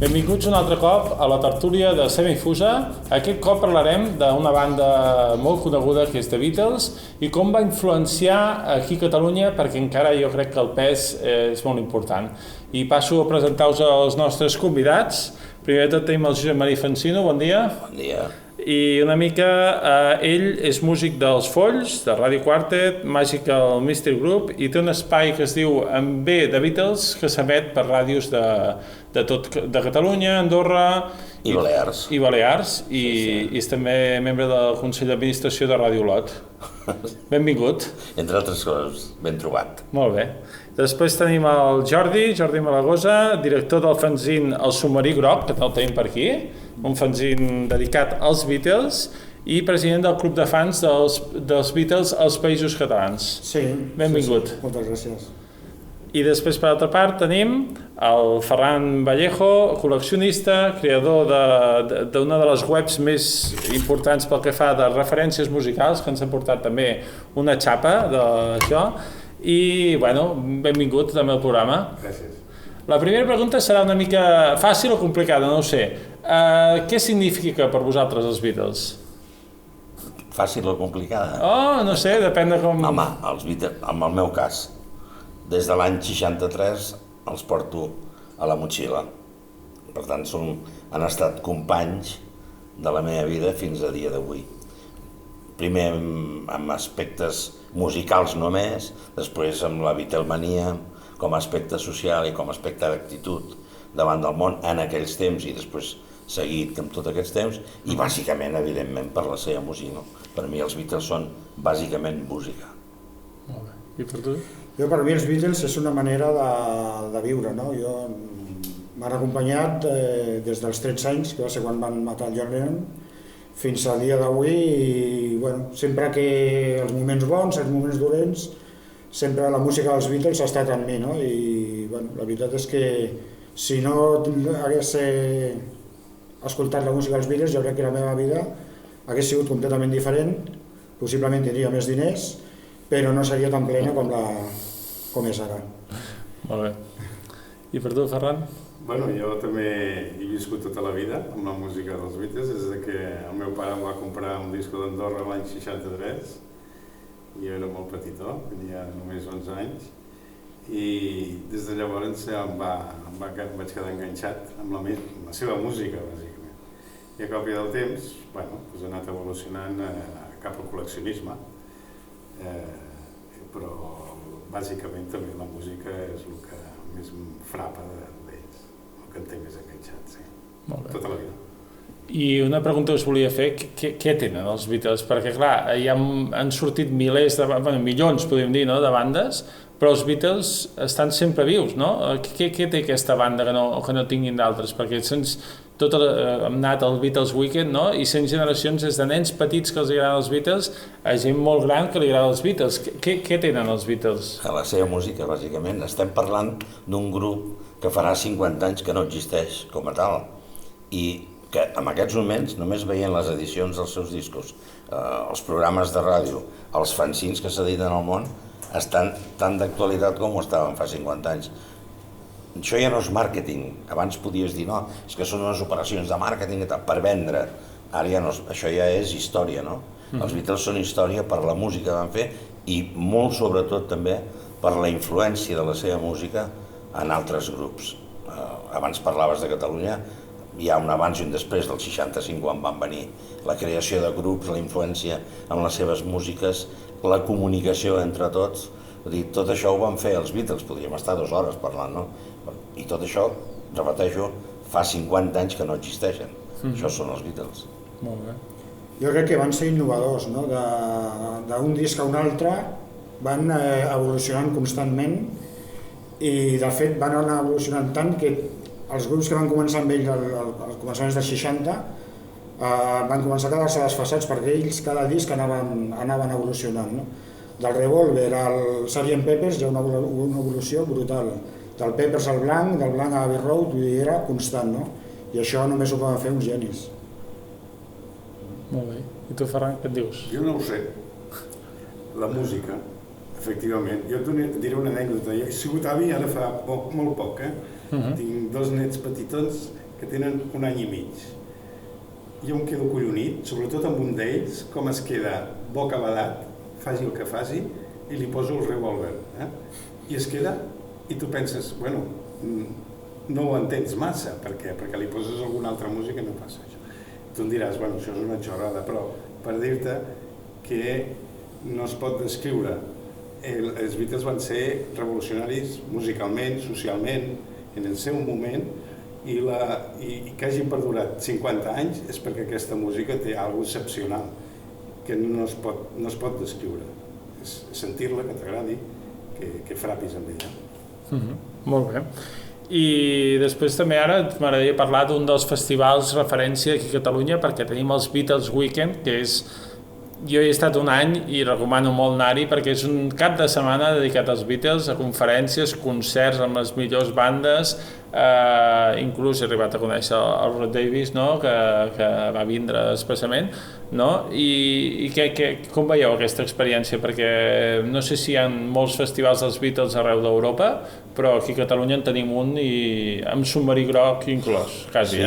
Benvinguts un altre cop a la tertúlia de Semifusa. Aquest cop parlarem d'una banda molt coneguda que és The Beatles i com va influenciar aquí a Catalunya, perquè encara jo crec que el pes és molt important. I passo a presentar-vos els nostres convidats. Primer de tot tenim el Josep Maria Fancino, bon dia. Bon dia. I una mica, ell és músic dels Folls, de Radio Quartet, Magical Mystery Group, i té un espai que es diu En B de Beatles, que s'emet per ràdios de Catalunya, Andorra I Balears. I és també membre del Consell d'Administració de Radio Olot. Benvingut. Entre altres coses, ben trobat. Molt bé. Després tenim el Jordi Malagosa, director del fanzine El Submarí Groc, que el tenim per aquí, un fanzine dedicat als Beatles, i president del club de fans dels Beatles als Països Catalans. Sí. Benvingut. Sí. Moltes gràcies. I després, per altra part, tenim el Ferran Vallejo, col·leccionista, creador d'una de les webs més importants pel que fa de referències musicals, que ens ha portat també una xapa d'això. I, bueno, benvingut també al programa. Gràcies. La primera pregunta serà una mica fàcil o complicada, no ho sé. Què significa per vosaltres els Beatles? Fàcil o complicada? Oh, no sé, depèn de com... Home, els Beatles, en el meu cas, des de l'any 63 els porto a la motxilla. Per tant, han estat companys de la meva vida fins a dia d'avui. Primer amb aspectes musicals només, després amb la Beatlemania com a aspecte social i com a aspecte d'actitud davant del món en aquells temps i després seguit amb tots aquests temps i bàsicament, evidentment, per la seva música. Per mi els Beatles són bàsicament música. Molt bé. I per tu? Per mi els Beatles és una manera de viure, no? M'han acompanyat des dels 13 anys, que va ser quan van matar el John Lennon, fins al dia d'avui i sempre que els moments bons, els moments dolents, sempre la música dels Beatles ha estat amb mi, no? I la veritat és que si no hagués escoltat la música dels Beatles, jo crec que la meva vida hagués sigut completament diferent, possiblement tindria més diners, però no seria tan plena com és ara. Molt bé. I per tu, Ferran? Bueno, jo també he viscut tota la vida amb la música dels Beatles, des que el meu pare em va comprar un disco d'Andorra l'any 63, i jo era molt petitó, tenia només 11 anys, i des de llavors vaig quedar enganxat amb la seva música, bàsicament. I a còpia del temps, he anat evolucionant cap al col·leccionisme, però bàsicament també la música és el que més em frapa d'ells, el que em té més enganxat, sí. Molt bé. Tota la vida. I una pregunta que us volia fer, què tenen els Beatles? Perquè clar, ja han sortit milions, podríem dir, no?, de bandes, però els Beatles estan sempre vius, no? Què té aquesta banda que no tinguin d'altres? Perquè hem anat al Beatles Weekend, no?, i 100 generacions des de nens petits que els agraden els Beatles a gent molt gran que li agrada els Beatles. Què tenen els Beatles? A la seva música, bàsicament. Estem parlant d'un grup que farà 50 anys que no existeix com a tal i que en aquests moments, només veient les edicions dels seus discos, els programes de ràdio, els fanzines que s'editen al món, estan tan d'actualitat com ho estaven fa 50 anys. Això ja no és màrqueting. Abans podies dir, no, és que són unes operacions de màrqueting per vendre. Ara ja no, això ja és història, no? Els Beatles són història per la música que van fer i molt sobretot també per la influència de la seva música en altres grups. Abans parlaves de Catalunya, hi ha un abans i un després del 65 quan van venir. La creació de grups, la influència en les seves músiques, la comunicació entre tots, tot això ho van fer els Beatles, podríem estar 2 hores parlant, no? I tot això, repeteixo, fa 50 anys que no existeixen. Això són els Beatles. Molt bé. Jo crec que van ser innovadors, no? D'un disc a un altre van evolucionant constantment i de fet van anar evolucionant tant que els grups que van començar amb ells als començaments dels 60 van començar a quedar-se desfasats perquè ells cada disc anaven evolucionant, no? Del Revolver al Sgt. Pepper's hi ha una evolució brutal. Del Peppers al blanc, del blanc a Abbey Road, era constant, no? I això només ho poden fer uns genis. Molt bé. I tu, Ferran, què et dius? Jo no ho sé. La música, efectivament. Jo et diré una anècdota. Jo he sigut avi ara fa molt poc, Tinc 2 nets petitons que tenen 1 any i mig. Jo em quedo collonit, sobretot amb un d'ells, com es queda bocabadat, faci el que faci, i li poso el revòlver. I es queda, i tu penses, bueno, no ho entens massa, per què? Perquè li poses alguna altra música i no passa això. Tu em diràs, bueno, això és una xorrada, però per dir-te que no es pot descriure. Els Beatles van ser revolucionaris musicalment, socialment, en el seu moment, i que hagin perdurat 50 anys és perquè aquesta música té alguna cosa excepcional que no es pot descriure. És sentir-la, que t'agradi, que frapis amb ella. Molt bé. I després també ara m'agradaria parlar d'un dels festivals referència aquí a Catalunya, perquè tenim els Beatles Weekend, que és... Jo hi he estat un any i recomano molt anar-hi perquè és un cap de setmana dedicat als Beatles, a conferències, concerts amb les millors bandes, inclús he arribat a conèixer el Rod Davis, no? que va vindre expressament, no? I com veieu aquesta experiència? Perquè no sé si hi ha molts festivals dels Beatles arreu d'Europa, però aquí a Catalunya en tenim un i amb submarí groc inclòs, quasi.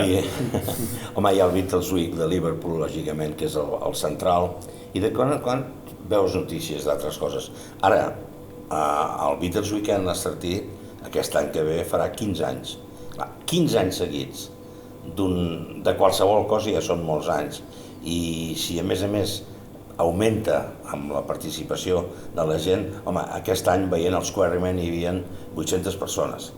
Home, hi ha el Beatles Week de Liverpool, lògicament, que és el central, i de quan en quan veus notícies d'altres coses. Ara, el Beatles Weekend a Estartit, aquest any que ve, farà 15 anys. 15 anys seguits de qualsevol cosa ja són molts anys. I si a més augmenta amb la participació de la gent, home, aquest any veient els Quarrymen hi havia 800 persones.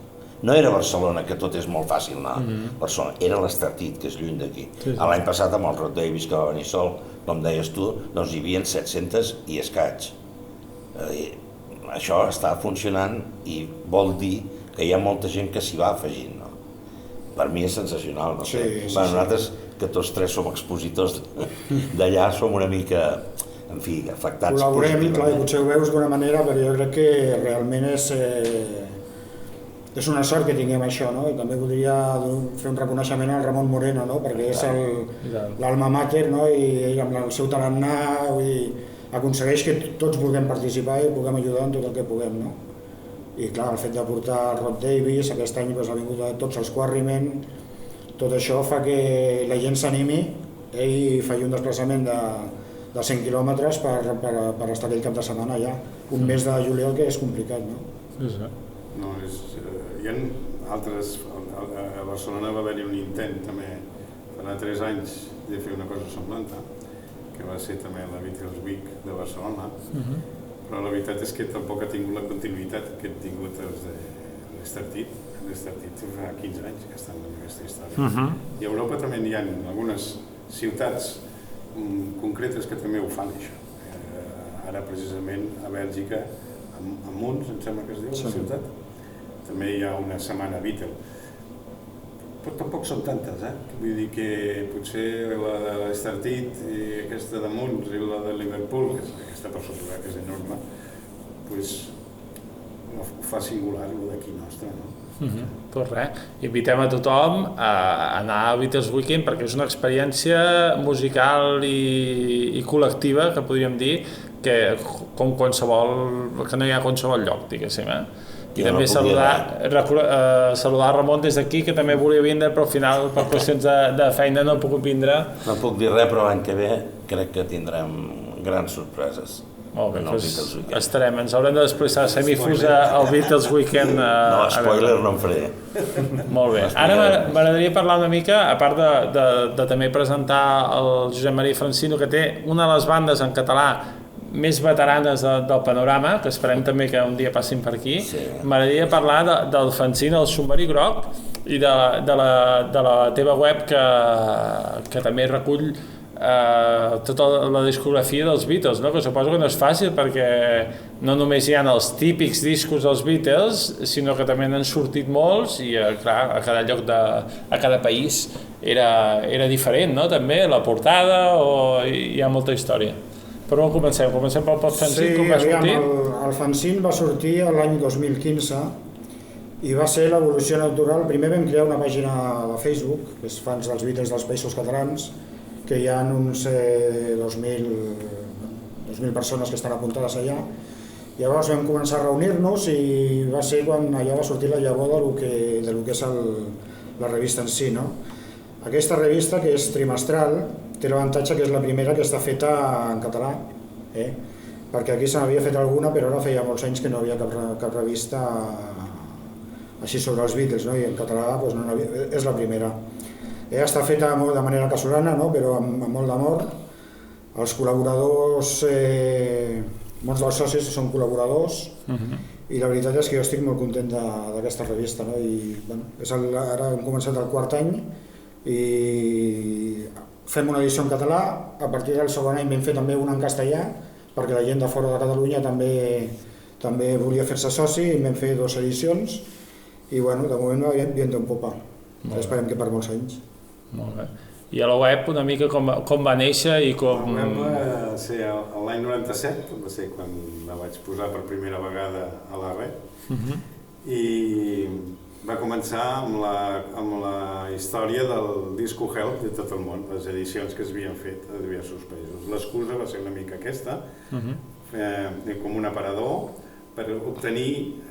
No era Barcelona, que tot és molt fàcil anar a Barcelona, era l'Estartit, que és lluny d'aquí. L'any passat amb el Rod Davis, que va venir sol, com deies tu, doncs hi havia 700 i escaig. Això està funcionant i vol dir que hi ha molta gent que s'hi va afegint. Per mi és sensacional. Nosaltres, que tots tres som expositors d'allà, som una mica, en fi, afectats. Col·laborem, clar, i potser ho veus d'una manera, però jo crec que realment és una sort que tinguem això, no? I també voldria fer un reconeixement al Ramon Moreno, no? Perquè és l'alma mater, no? I ell amb el seu tarannà aconsegueix que tots vulguem participar i puguem ajudar en tot el que puguem, no? I clar, el fet de portar Rod Davis, aquest any ha vingut a tots els Quarrymen, tot això fa que la gent s'animi. Ell fa un desplaçament de 100 quilòmetres per estar aquell cap de setmana allà. Un mes de juliol que és complicat, no? No, hi ha altres... A Barcelona va haver-hi un intent també, farà 3 anys, de fer una cosa semblant, que va ser també la Beatles Week de Barcelona, però la veritat és que tampoc ha tingut la continuïtat que han tingut els de l'Estartit. L'Estartit fa 15 anys que estan en aquesta història. I a Europa també hi ha algunes ciutats concretes que també ho fan, això. Ara, precisament, a Bèlgica, a Mons, em sembla que es diu, la ciutat, també hi ha una setmana Beatle. Però tampoc són tantes, Vull dir que potser la de l'Estartit i aquesta de Mons i la de Liverpool, que és aquesta persona que és enorme, doncs ho fa singular, el d'aquí nostre, no? Doncs res, invitem a tothom a anar al Beatles Weekend perquè és una experiència musical i col·lectiva, que podríem dir, que com que no hi ha qualsevol lloc, diguéssim, I també saludar Ramon des d'aquí, que també volia vindre, però al final, per qüestions de feina, no ha pogut vindre. No puc dir res, però l'any que ve crec que tindrem grans sorpreses. Molt bé, doncs estarem. Ens haurem de desplaçar semifusa al Beatles Weekend. No, spoiler no en faré. Molt bé. Ara m'agradaria parlar una mica, a part de també presentar el Josep Maria Francino, que té una de les bandes en català més veteranes del panorama, que esperem també que un dia passin per aquí. M'agradaria parlar del fanzine, el Submarí Groc, i de la teva web, que també recull tota la discografia dels Beatles, no? Que suposo que no és fàcil perquè no només hi ha els típics discos dels Beatles, sinó que també n'han sortit molts i clar, a cada lloc a cada país era diferent, no? També la portada, hi ha molta història. Per on comencem? Comencem pel fanzine, com va sortir? Sí, el fanzine va sortir l'any 2015 i va ser l'evolució natural. Primer vam crear una pàgina de Facebook, que és fans dels Beatles dels Països Catalans, que hi ha uns 2.000 persones que estan apuntades allà. Llavors vam començar a reunir-nos i va ser quan allà va sortir la llavor del que és la revista en si, no? Aquesta revista, que és trimestral, té l'avantatge que és la primera que està feta en català, perquè aquí se n'havia fet alguna, però ara feia molts anys que no havia cap revista així sobre els Beatles, no? I en català doncs, no havia, és la primera. Està feta de manera casolana, no? Però amb molt d'amor. Els col·laboradors, molts dels socis són col·laboradors, i la veritat és que jo estic molt content d'aquesta revista, no? I, bueno, ara hem començat el quart any i fem una edició en català, a partir del segon any vam fer també una en castellà, perquè la gent de fora de Catalunya també volia fer-se soci, i vam fer 2 edicions, i bueno, de moment viento en popa. Esperem que per molts anys. Molt bé. I a la web una mica com va néixer i com... La web va ser l'any 97, va ser quan la vaig posar per primera vegada a la red, i va començar amb la història del disco Help de tot el món, les edicions que s'havien fet a diversos països. L'excusa va ser una mica aquesta, com un aparador, per obtenir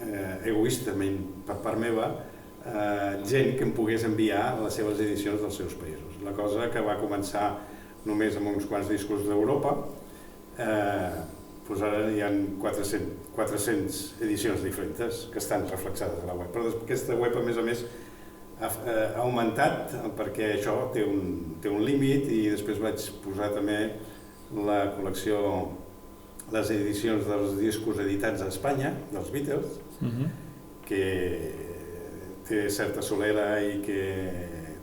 egoistament per part meva gent que em pogués enviar les seves edicions dels seus països. La cosa que va començar només amb uns quants discos d'Europa, doncs ara hi ha 400 edicions diferents que estan reflexades a la web. Però aquesta web, a més, ha augmentat perquè això té un límit, i després vaig posar també la col·lecció, les edicions dels discos editats a Espanya, dels Beatles, que té certa solera i que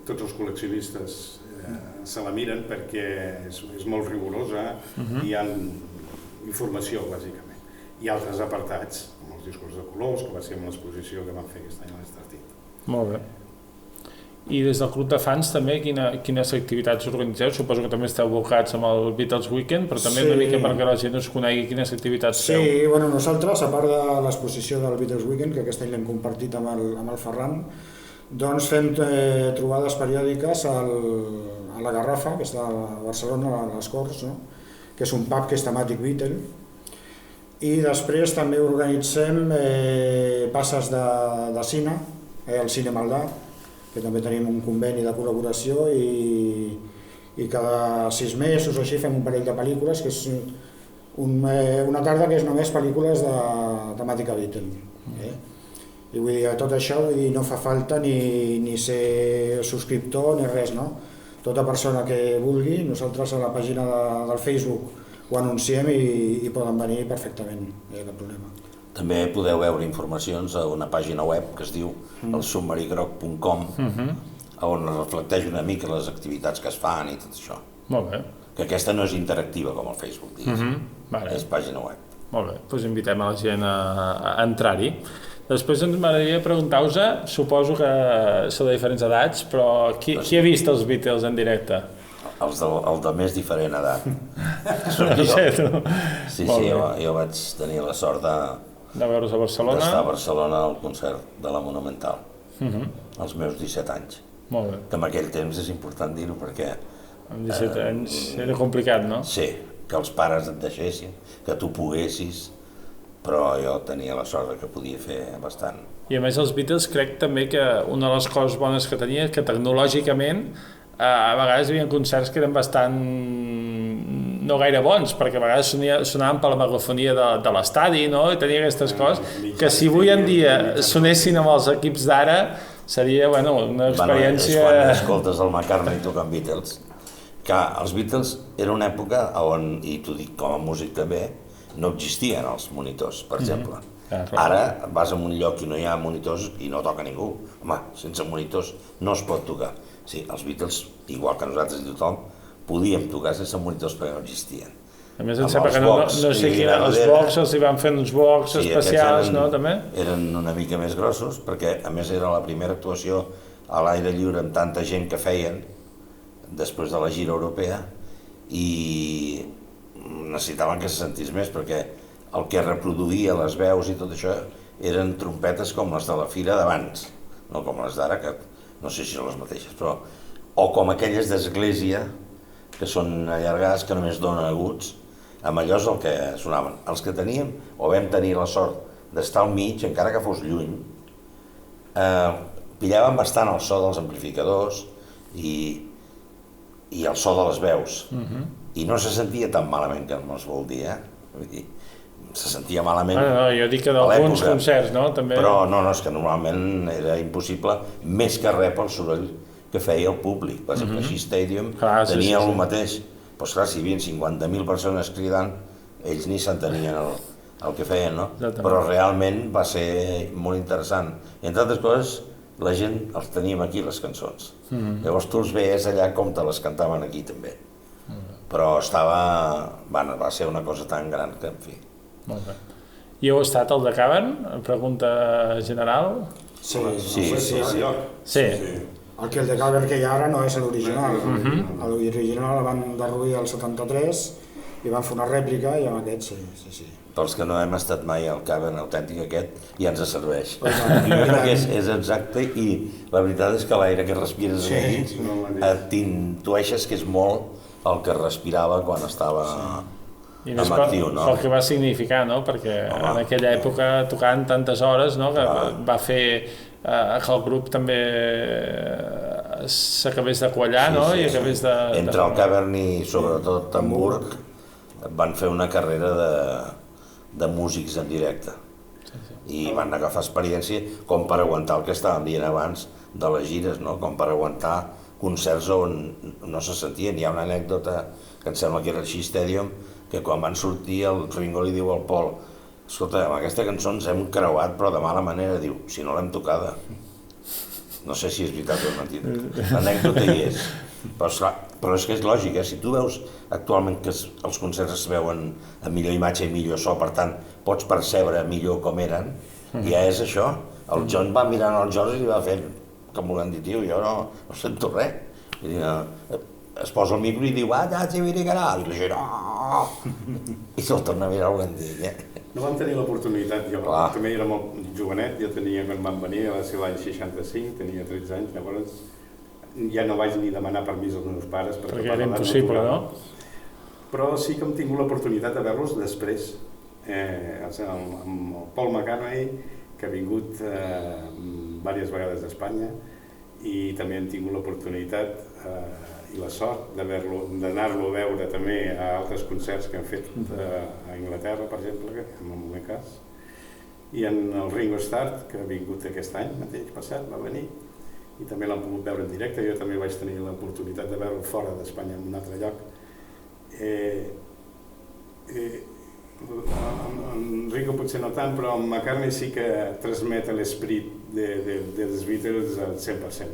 tots els col·leccionistes se la miren perquè és molt rigorosa i hi ha informació, bàsicament. I altres apartats, com els discos de colors, que va ser amb l'exposició que vam fer aquest any a l'Estartit. Molt bé. I des del Club de Fans també, quines activitats organitzeu? Suposo que també esteu abocats amb el Beatles Weekend, però també una mica perquè la gent us conegui quines activitats feu. Sí, bueno, nosaltres, a part de l'exposició del Beatles Weekend, que aquest any l'hem compartit amb el Ferran, doncs fem trobades periòdiques a la Garrafa, que està a Barcelona, a les Corts, no? Que és un pub que és temàtic Beatle, i després també organitzem passes de cine, al Cine Maldà, que també tenim un conveni de col·laboració, i cada 6 mesos o així fem un parell de pel·lícules, que és una tarda que és només pel·lícules de temàtica Beatle. I vull dir, tot això no fa falta ni ser subscriptor ni res, no? Tota persona que vulgui, nosaltres a la pàgina del Facebook ho anunciem i poden venir perfectament, no hi ha cap problema. També podeu veure informacions a una pàgina web que es diu elsubmarigroc.com, on reflecteix una mica les activitats que es fan i tot això. Molt bé. Que aquesta no és interactiva com el Facebook, és pàgina web. Molt bé, doncs invitem a la gent a entrar-hi. Després m'agradaria preguntar-vos, suposo que sou de diferents edats, però qui ha vist els Beatles en directe? El de més diferent edat. Sí, jo vaig tenir la sort de veure's a Barcelona? D'estar a Barcelona al concert de la Monumental, als meus 17 anys. Molt bé. Que en aquell temps és important dir-ho perquè... Amb 17 anys era complicat, no? Sí, que els pares et deixessin, que tu poguessis, però jo tenia la sort que podia fer bastant. I a més els Beatles crec també que una de les coses bones que tenia és que tecnològicament a vegades hi havia concerts que eren bastant no gaire bons, perquè a vegades sonaven per la megafonia de l'estadi, no? I tenia aquestes coses que si avui en dia sonessin amb els equips d'ara seria una experiència... És quan escoltes el McCartney tocant Beatles. Que els Beatles era una època on, i t'ho dic com a músic també, no existien els monitors, per exemple. Ara vas a un lloc i no hi ha monitors i no toca ningú. Home, sense monitors no es pot tocar. Sí, els Beatles, igual que nosaltres i tothom, podíem tocar sense monitors perquè no existien. A més, em sembla que no sé quina, els Vox els hi van fer uns Vox especials, no, també? Eren una mica més grossos, perquè a més era la primera actuació a l'aire lliure amb tanta gent que feien després de la gira europea, i necessitaven que se sentís més, perquè el que reproduïa les veus i tot això eren trompetes com les de la fira d'abans, no com les d'ara, que no sé si són les mateixes, però... O com aquelles d'església, que són allargades, que només donen aguts, amb allò és el que sonaven. Els que teníem, o vam tenir la sort d'estar al mig, encara que fos lluny, pillaven bastant el so dels amplificadors i el so de les veus. I no se sentia tan malament que no es vol dir, Vull dir, se sentia malament no, jo dic que d'alguns concerts, no? També... Però no, és que normalment era impossible, més que res pel soroll que feia el públic. Per exemple, així Stadium tenia el mateix. Però clar, si hi havia 50.000 persones cridant, ells ni s'entenien el que feien, no? Però realment va ser molt interessant. I entre altres coses, la gent els teníem aquí, les cançons. Llavors tu els veies allà com te les cantaven aquí també. Però va ser una cosa tan gran que, en fi... Molt bé. I heu estat al de Cavern? Pregunta general? Sí. El que el de Cavern que hi ha ara no és l'original. L'original el van derruir al 73 i van fer una rèplica i amb aquest sí. Pels que no hem estat mai al Cavern autèntic aquest, ja ens serveix. Jo crec que és exacte i la veritat és que l'aire que respires aquí t'intueixes que és molt el que respirava quan estava en actiu, no? Pel que va significar, no? Perquè en aquella època tocant tantes hores, no? Que va fer que el grup també s'acabés de quallar, no? I acabés de... Entre el Cavern i sobretot Hamburg van fer una carrera de músics en directe i van agafar experiència com per aguantar el que estàvem dient abans de les gires, no? Com per aguantar concerts on no se sentien. Hi ha una anècdota que em sembla que era el Shea Stadium, que quan van sortir el Ringo li diu al Paul: escolta, amb aquesta cançó ens hem creuat però de mala manera. Diu, si no l'hem tocada. No sé si és veritat o és mentida. L'anècdota hi és. Però és que és lògic, si tu veus actualment que els concerts es veuen amb millor imatge i millor so, per tant pots percebre millor com eren, ja és això. El John va mirant el George i va fent com volem dir, tio, jo no sento res. Es posa el micro i diu, ja t'hi virigarà, i la gent, i se'l torna a mirar el Gandhi. No vam tenir l'oportunitat, jo també era molt jovenet, jo tenia, quan vam venir, va ser l'any 65, tenia 13 anys, llavors ja no vaig ni demanar permís als meus pares perquè era impossible, no? Però sí que hem tingut l'oportunitat de veure-los després, amb el Paul McCartney, que ha vingut diverses vegades d'Espanya, i també hem tingut l'oportunitat i la sort d'anar-lo a veure també a altres concerts que han fet a Anglaterra, per exemple, en el meu cas, i en el Ringo Starr, que ha vingut aquest any mateix passat, va venir, i també l'han pogut veure en directe. Jo també vaig tenir l'oportunitat de veure fora d'Espanya en un altre lloc. En Ringo potser no tant, però en McCartney sí que transmet l'esperit dels Beatles al 100%.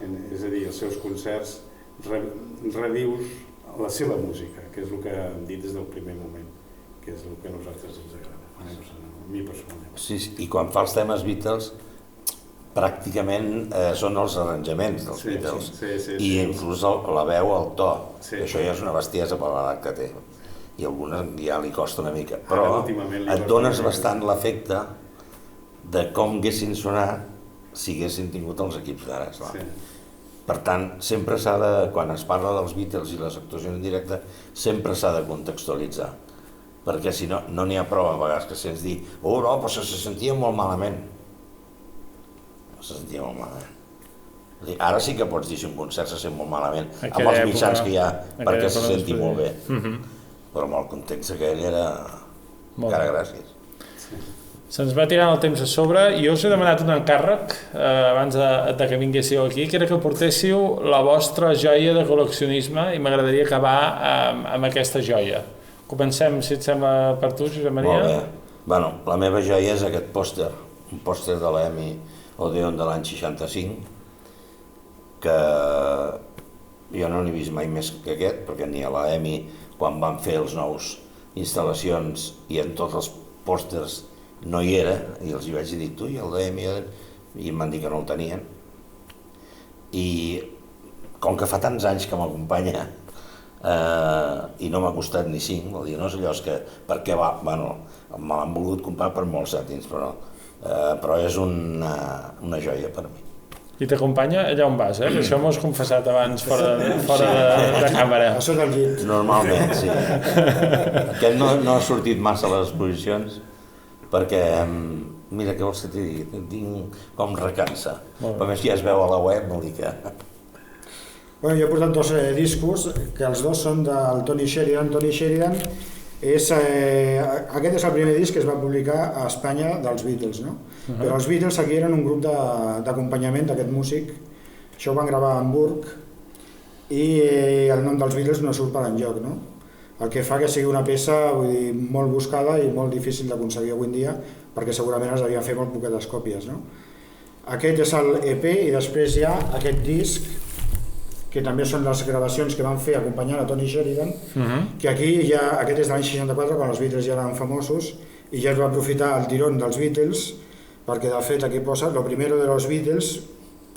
És a dir, els seus concerts revius la seva música, que és el que hem dit des del primer moment, que és el que a nosaltres ens agrada, a mi personalment. Sí, i quan fa els temes Beatles, pràcticament són els arranjaments dels Beatles, i inclús la veu, el to. Això ja és una bestiesa per l'edat que té, i a algunes ja li costa una mica, però et dones bastant l'efecte de com haguessin sonat si haguessin tingut els equips d'ara. Per tant, sempre s'ha de, quan es parla dels Beatles i les actuacions en directe, sempre s'ha de contextualitzar, perquè si no, no n'hi ha prou a vegades que sents dir, no, però se sentia molt malament. No se sentia molt malament. Ara sí que pots dir si un concert se sent molt malament, amb els mitjans que hi ha perquè se senti molt bé. Però amb el context aquell era encara gràcies. Se'ns va tirant el temps a sobre i jo us he demanat un encàrrec abans de que vinguéssiu aquí, que era que portéssiu la vostra joia de col·leccionisme i m'agradaria acabar amb aquesta joia. Comencem, si et sembla, per tu, Josep Maria. Molt bé. Bueno, la meva joia és aquest pòster, un pòster de l'Emi Odeon de l'any 65, que jo no n'he vist mai més que aquest, perquè ni a l'Emi, quan van fer els nous instal·lacions i en tots els pòsters no hi era, i els hi vaig dir, tu, i el d'Emi, i em van dir que no el tenien. I com que fa tants anys que m'acompanya i no m'ha costat ni 5, vol dir, no és allò que, perquè bueno, me l'han volgut comprar per molts cèntims, però és una joia per mi. I t'acompanya allà on vas, que això m'ho has confessat abans fora de càmera. Això és el llit. Normalment, sí. Aquest no ha sortit massa a les exposicions, perquè Mira, què vols que t'hi digui? Tinc com recança. Molt bé. Però a més ja es veu a la web, vol dir que... Bueno, jo he portat dos discos, que els dos són del Tony Sheridan. Tony Sheridan és, aquest és el primer disc que es va publicar a Espanya dels Beatles, no? Però els Beatles aquí eren un grup d'acompanyament d'aquest músic. Això ho van gravar a Hamburg i el nom dels Beatles no surt per enlloc, no? El que fa que sigui una peça, vull dir, molt buscada i molt difícil d'aconseguir avui en dia, perquè segurament es devien fer molt poquetes còpies, no? Aquest és el EP i després hi ha aquest disc, que també són les gravacions que van fer acompanyant a Tony Sheridan, que aquí ja, aquest és de l'any 64, quan els Beatles ja eren famosos, i ja es va aprofitar el tirón dels Beatles, perquè de fet aquí posa lo primero de los Beatles,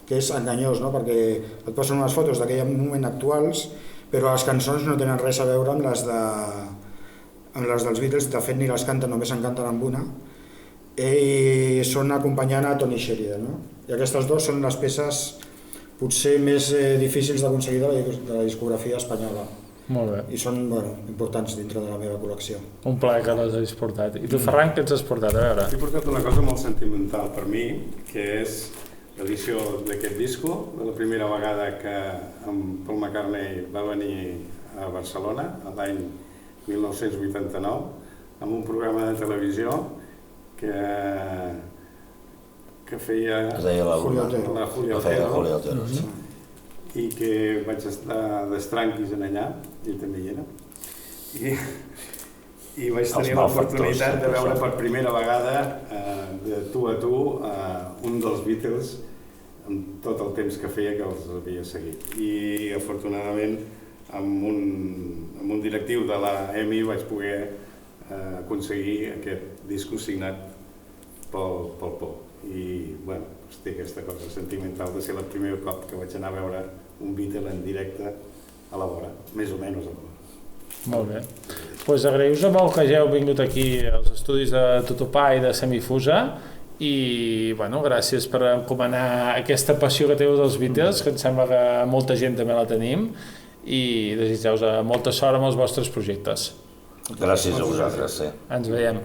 que és enganyós, no? Perquè et posen unes fotos d'aquell moment actuals, però les cançons no tenen res a veure amb les dels Beatles, de fet ni les canten, només en canten amb una, i són acompanyant a Tony Sheridan, no? I aquestes dues són les peces potser més difícils d'aconseguir de la discografia espanyola. Molt bé. I són importants dintre de la meva col·lecció. Un plaer que les hagis portat. I tu, Ferran, què ens has portat? A veure. He portat una cosa molt sentimental per mi, que és l'edició d'aquest disco, de la primera vegada que en Paul McCartney va venir a Barcelona, l'any 1989, amb un programa de televisió que feia la Julio Otero. La Julio Otero, sí. I que vaig estar d'estranquis en allà, ell també hi era, i vaig tenir l'oportunitat de veure per primera vegada de tu a tu un dels Beatles amb tot el temps que feia que els havia seguit. I afortunadament amb un directiu de la EMI vaig poder aconseguir aquest disco signat pel Paul. I bueno, té aquesta cosa sentimental de ser el primer cop que vaig anar a veure un Beatle en directe a la vora, més o menys a la vora. Molt bé. Doncs agraïu-vos molt que hàgiu vingut aquí als estudis de Tutupà i de Semifusa i bueno, gràcies per encomanar aquesta passió que teniu dels Beatles, que em sembla que molta gent també la tenim, i desitjar-vos molta sort amb els vostres projectes. Gràcies a vosaltres, sí. Ens veiem.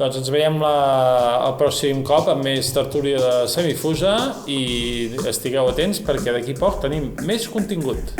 Doncs ens veiem el pròxim cop amb més tertúlia de Semifusa i estigueu atents perquè d'aquí poc tenim més contingut.